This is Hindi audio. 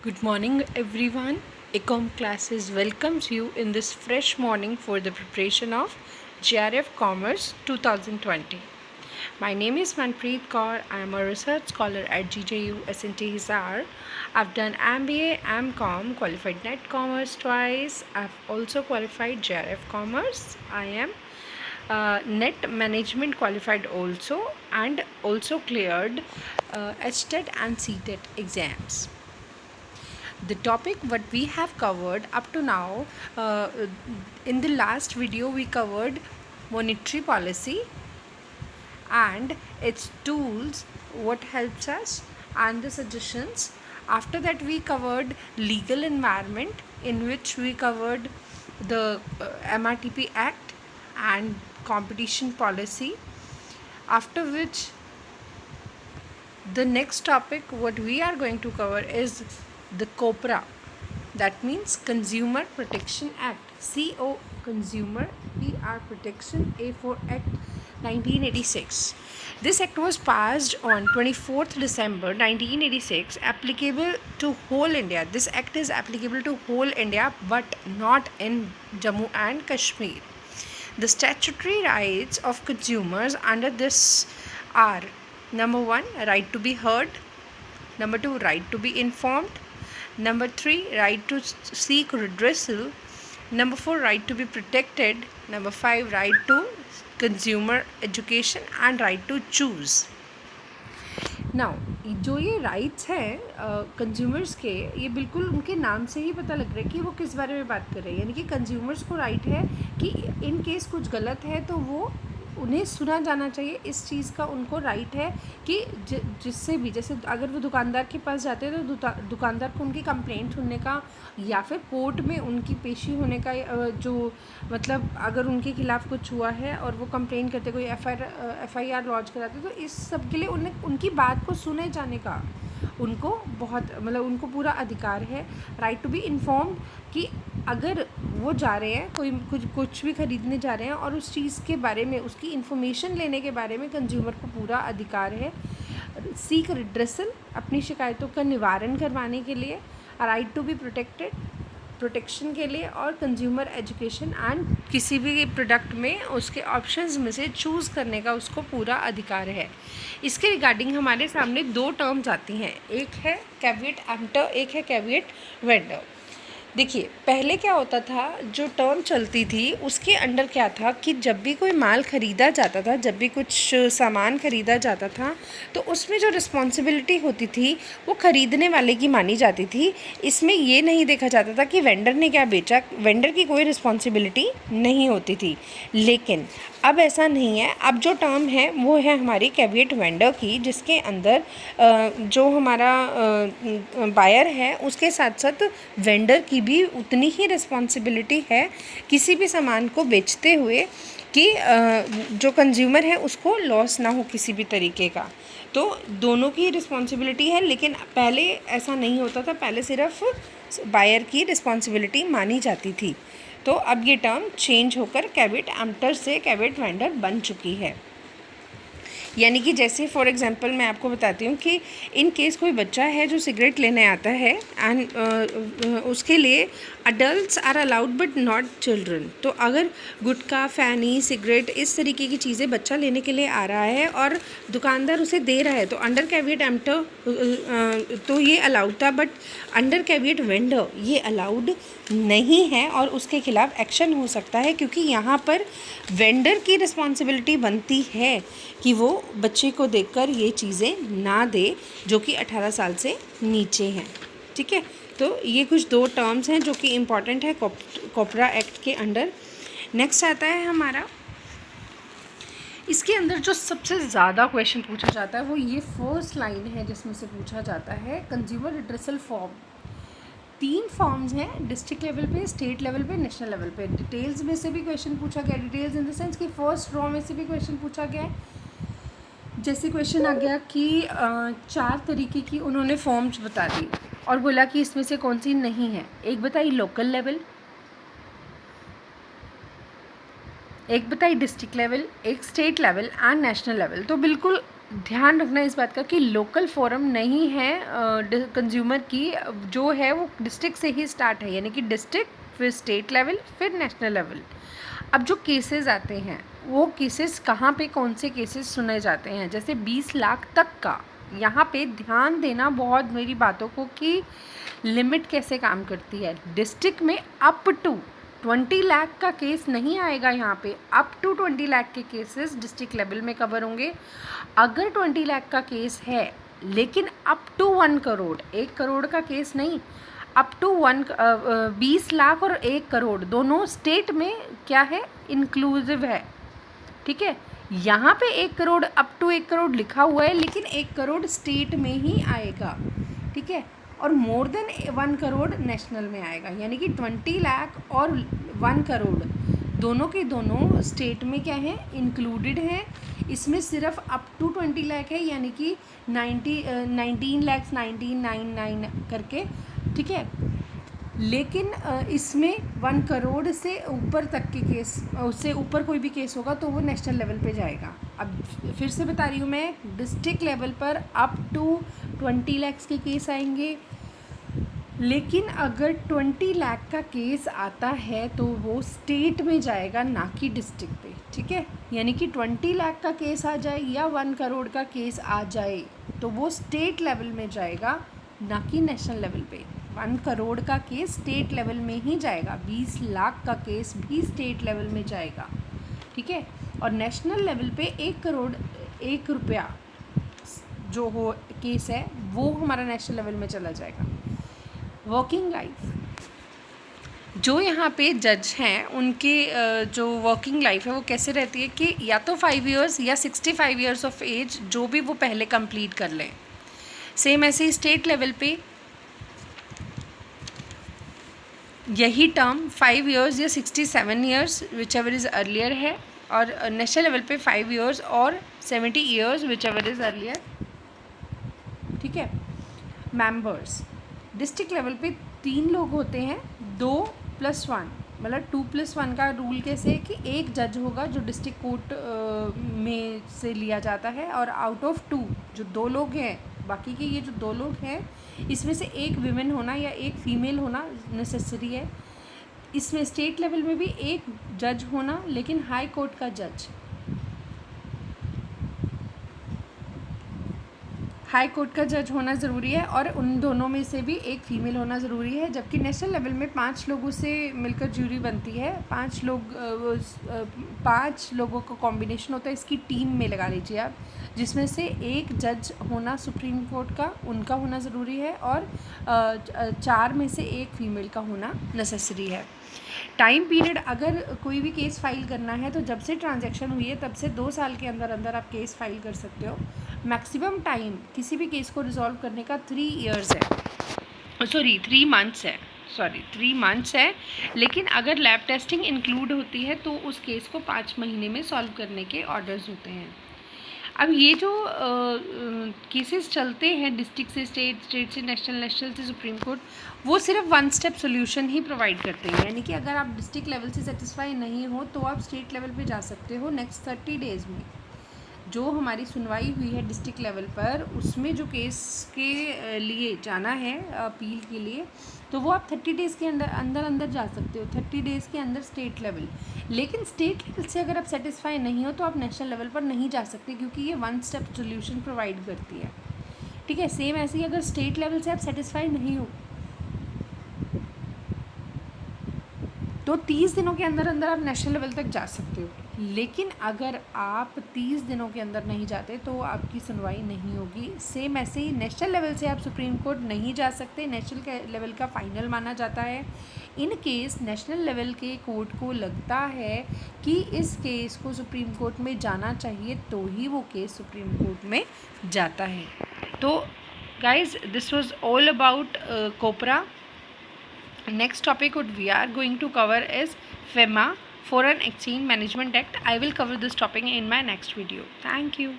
Good morning, everyone. Ecom Classes welcomes you in this fresh morning for the preparation of JRF Commerce 2020. My name is Manpreet Kaur. I am a research scholar at GJU SNT Hisar. I've done MBA, MCom, qualified Net Commerce twice. I've also qualified JRF Commerce. I am Net Management qualified also, and also cleared HTET and CTET exams. The topic what we have covered up to now, in the last video we covered monetary policy and its tools, what helps us, and the suggestions. After that we covered legal environment, in which we covered the MRTP Act and competition policy. After which the next topic what we are going to cover is the COPRA, that means Consumer Protection Act, CO Consumer PR Protection A for Act 1986. This act was passed on 24th December 1986, applicable to whole India. This act is applicable to whole India but not in Jammu and Kashmir. The statutory rights of consumers under this are: number 1, right to be heard; number 2, right to be informed; number 3, right to seek redressal; number 4, right to be protected; number 5, right to consumer education; and right to choose. Now जो ये राइट्स हैं कंज्यूमर्स के, ये बिल्कुल उनके नाम से ही पता लग रहा है कि वो किस बारे में बात कर रहे हैं. यानी कि कंज्यूमर्स को राइट है कि इन केस कुछ गलत है तो वो उन्हें सुना जाना चाहिए. इस चीज़ का उनको राइट है कि जिससे भी, जैसे अगर वो दुकानदार के पास जाते हैं तो दुकानदार को उनकी कंप्लेंट सुनने का, या फिर कोर्ट में उनकी पेशी होने का, जो मतलब अगर उनके खिलाफ़ कुछ हुआ है और वो कंप्लेंट करते, कोई FIR लॉन्च कराते, तो इस सब के लिए उनकी बात को सुने जाने का उनको बहुत उनको पूरा अधिकार है. राइट टू बी इन्फॉर्म्ड, कि अगर वो जा रहे हैं कोई कुछ भी ख़रीदने जा रहे हैं और उस चीज़ के बारे में, उसकी इन्फॉर्मेशन लेने के बारे में कंज्यूमर को पूरा अधिकार है. सीक रिड्रेसल, अपनी शिकायतों का निवारण करवाने के लिए. Right to be protected, protection के लिए. और कंज्यूमर एजुकेशन एंड किसी भी प्रोडक्ट में उसके ऑप्शंस में से चूज़ करने का उसको पूरा अधिकार है. इसके रिगार्डिंग हमारे सामने 2 टर्म्स आती हैं, एक है कैविएट एम्प्टर, एक है कैविएट वेंडर. देखिए, पहले क्या होता था, जो टर्म चलती थी उसके अंडर क्या था कि जब भी कोई माल ख़रीदा जाता था, जब भी कुछ सामान ख़रीदा जाता था, तो उसमें जो रिस्पॉन्सिबिलिटी होती थी वो ख़रीदने वाले की मानी जाती थी. इसमें ये नहीं देखा जाता था कि वेंडर ने क्या बेचा, वेंडर की कोई रिस्पॉन्सिबिलिटी नहीं होती थी. लेकिन अब ऐसा नहीं है. अब जो टर्म है वो है हमारी कैविएट वेंडर की, जिसके अंदर जो हमारा बायर है उसके साथ साथ वेंडर की भी उतनी ही रिस्पॉन्सिबिलिटी है किसी भी सामान को बेचते हुए, कि जो कंज्यूमर है उसको लॉस ना हो किसी भी तरीके का. तो दोनों की रिस्पॉन्सिबिलिटी है, लेकिन पहले ऐसा नहीं होता था. पहले सिर्फ बायर की रिस्पॉन्सिबिलिटी मानी जाती थी. तो अब ये टर्म चेंज होकर कैविएट एम्प्टर से कैविएट वेंडर बन चुकी है. यानी कि जैसे फॉर एग्जांपल मैं आपको बताती हूँ कि इन केस कोई बच्चा है जो सिगरेट लेने आता है एंड उसके लिए adults are allowed but not children. तो अगर गुटखा, फैनी, सिगरेट, इस तरीके की चीज़ें बच्चा लेने के लिए आ रहा है और दुकानदार उसे दे रहा है, तो अंडर कैविएट एम्प्टर तो ये अलाउड था, बट अंडर कैविएट वेंडर ये अलाउड नहीं है और उसके खिलाफ एक्शन हो सकता है, क्योंकि यहाँ पर वेंडर की रिस्पॉन्सिबिलिटी बनती है कि वो बच्चे को देखकर ये चीज़ें ना दे जो कि 18 साल से नीचे हैं. ठीक है, तो ये कुछ 2 टर्म्स हैं जो कि इम्पॉर्टेंट है कोपरा एक्ट के अंडर. नेक्स्ट आता है हमारा, इसके अंदर जो सबसे ज़्यादा क्वेश्चन पूछा जाता है वो ये फर्स्ट लाइन है, जिसमें से पूछा जाता है कंज्यूमर रिड्रेसल फॉर्म. 3 फॉर्म्स हैं, डिस्ट्रिक्ट लेवल पे, स्टेट लेवल पे, नेशनल लेवल पे. डिटेल्स में से भी क्वेश्चन पूछा गया, डिटेल्स इन द सेंस कि फर्स्ट रॉ में से भी क्वेश्चन पूछा गया है. जैसे क्वेश्चन आ गया कि 4 तरीके की उन्होंने फॉर्म्स बता दी और बोला कि इसमें से कौन सी नहीं है. एक बताई लोकल लेवल, एक बताई डिस्ट्रिक्ट लेवल, एक state level and national level. तो बिल्कुल ध्यान रखना इस बात का कि लोकल फोरम नहीं है कंज्यूमर की, जो है वो डिस्ट्रिक्ट से ही स्टार्ट है, यानी कि डिस्ट्रिक्ट, फिर स्टेट लेवल, फिर नेशनल लेवल। अब जो केसेस आते हैं वो केसेस कहाँ पे, कौन से केसेस सुने जाते हैं, जैसे 20 लाख तक का, यहाँ पे ध्यान देना बहुत मेरी बातों को कि लिमिट कैसे काम करती है। डिस्ट्रिक्ट में अप टू 20 लाख का केस नहीं आएगा यहाँ पे, अप टू 20 लाख के केसेस डिस्ट्रिक्ट लेवल में कवर होंगे। अगर 20 लाख का केस है लेकिन अप टू 1 करोड़, 1 करोड़ का केस नहीं, अप टू 20 लाख और 1 करोड़ दोनों स्टेट में क्या है, इंक्लूसिव है। ठीक है, यहाँ पे 1 करोड़, अप टू 1 करोड़ लिखा हुआ है, लेकिन 1 करोड़ स्टेट में ही आएगा। ठीक है, और मोर देन 1 करोड़ नेशनल में आएगा, यानी कि 20 लाख और 1 करोड़ दोनों के दोनों स्टेट में क्या है, इंक्लूडेड हैं। इसमें सिर्फ अप टू 20 लाख है, यानी कि 19 लाख 1999 करके। ठीक है, लेकिन इसमें 1 करोड़ से ऊपर तक के केस, उससे ऊपर कोई भी केस होगा तो वो नेशनल लेवल पे जाएगा। अब फिर से बता रही हूँ मैं, डिस्ट्रिक्ट लेवल पर अप टू 20 लाख के केस आएंगे, लेकिन अगर 20 लाख का केस आता है तो वो स्टेट में जाएगा, ना कि डिस्ट्रिक्ट पे। ठीक है, यानी कि 20 लाख का केस आ जाए या 1 करोड़ का केस आ जाए तो वो स्टेट लेवल में जाएगा, ना कि नेशनल लेवल पे। 1 करोड़ का केस स्टेट लेवल में ही जाएगा, 20 लाख का केस भी स्टेट लेवल में जाएगा। ठीक है, और नेशनल लेवल पे 1 करोड़ 1 रुपया जो हो केस है वो हमारा नेशनल लेवल में चला जाएगा। वर्किंग लाइफ, जो यहाँ पे जज हैं उनके जो वर्किंग लाइफ है वो कैसे रहती है कि या तो 5 इयर्स या 65 इयर्स ऑफ एज, जो भी वो पहले कंप्लीट कर लें। सेम ऐसे ही स्टेट लेवल पे यही टर्म 5 इयर्स या 67 years which ever is earlier है, और नेशनल लेवल पे 5 इयर्स और 70 years which ever is earlier. ठीक है, मेंबर्स डिस्ट्रिक्ट लेवल पे 3 लोग होते हैं, 2+1, मतलब 2+1 का रूल कैसे है कि एक जज होगा जो डिस्ट्रिक्ट कोर्ट में से लिया जाता है, और आउट ऑफ 2 जो 2 लोग हैं, बाकी के ये जो 2 लोग हैं इसमें से एक विमेन होना या एक फीमेल होना नेसेसरी है। इसमें स्टेट लेवल में भी एक जज होना, लेकिन हाई कोर्ट का जज, हाई कोर्ट का जज होना ज़रूरी है, और उन दोनों में से भी एक फ़ीमेल होना ज़रूरी है। जबकि नेशनल लेवल में 5 लोगों से मिलकर ज्यूरी बनती है, 5 लोगों का कॉम्बिनेशन होता है, इसकी टीम में लगा लीजिए आप, जिसमें से एक जज होना सुप्रीम कोर्ट का, उनका होना ज़रूरी है, और 4 में से एक फ़ीमेल का होना नेसेसरी है। टाइम पीरियड, अगर कोई भी केस फाइल करना है तो जब से ट्रांजैक्शन हुई है तब से 2 साल के अंदर अंदर आप केस फाइल कर सकते हो। मैक्सिमम टाइम किसी भी केस को रिजॉल्व करने का 3 मंथ्स है, लेकिन अगर लैब टेस्टिंग इंक्लूड होती है तो उस केस को 5 महीने में सॉल्व करने के ऑर्डर्स होते हैं। अब ये जो केसेस चलते हैं डिस्ट्रिक्ट से स्टेट, स्टेट से नेशनल, नेशनल से सुप्रीम कोर्ट, वो सिर्फ 1 स्टेप सोल्यूशन ही प्रोवाइड करते हैं, यानी कि अगर आप डिस्ट्रिक्ट लेवल से सेटिस्फाई नहीं हो तो आप स्टेट लेवल पे जा सकते हो नेक्स्ट 30 डेज़ में। जो हमारी सुनवाई हुई है डिस्ट्रिक्ट लेवल पर, उसमें जो केस के लिए जाना है अपील के लिए, तो वो आप 30 डेज़ के अंदर जा सकते हो, 30 डेज़ के अंदर स्टेट लेवल। लेकिन स्टेट लेवल से अगर आप सेटिस्फाई नहीं हो तो आप नेशनल लेवल पर नहीं जा सकते, क्योंकि ये 1 स्टेप सोल्यूशन प्रोवाइड करती है। ठीक है, सेम ऐसे ही अगर स्टेट लेवल से आप सेटिस्फाई नहीं हो तो 30 दिनों के अंदर अंदर आप नेशनल लेवल तक जा सकते हो। लेकिन अगर आप 30 दिनों के अंदर नहीं जाते तो आपकी सुनवाई नहीं होगी। सेम ऐसे ही नेशनल लेवल से आप सुप्रीम कोर्ट नहीं जा सकते, नेशनल लेवल का फाइनल माना जाता है। इन केस नेशनल लेवल के कोर्ट को लगता है कि इस केस को सुप्रीम कोर्ट में जाना चाहिए तो ही वो केस सुप्रीम कोर्ट में जाता है। तो guys, this was all about copra. Next topic what we are going to cover is FEMA, Foreign Exchange Management Act. I will cover this topic in my next video. Thank you.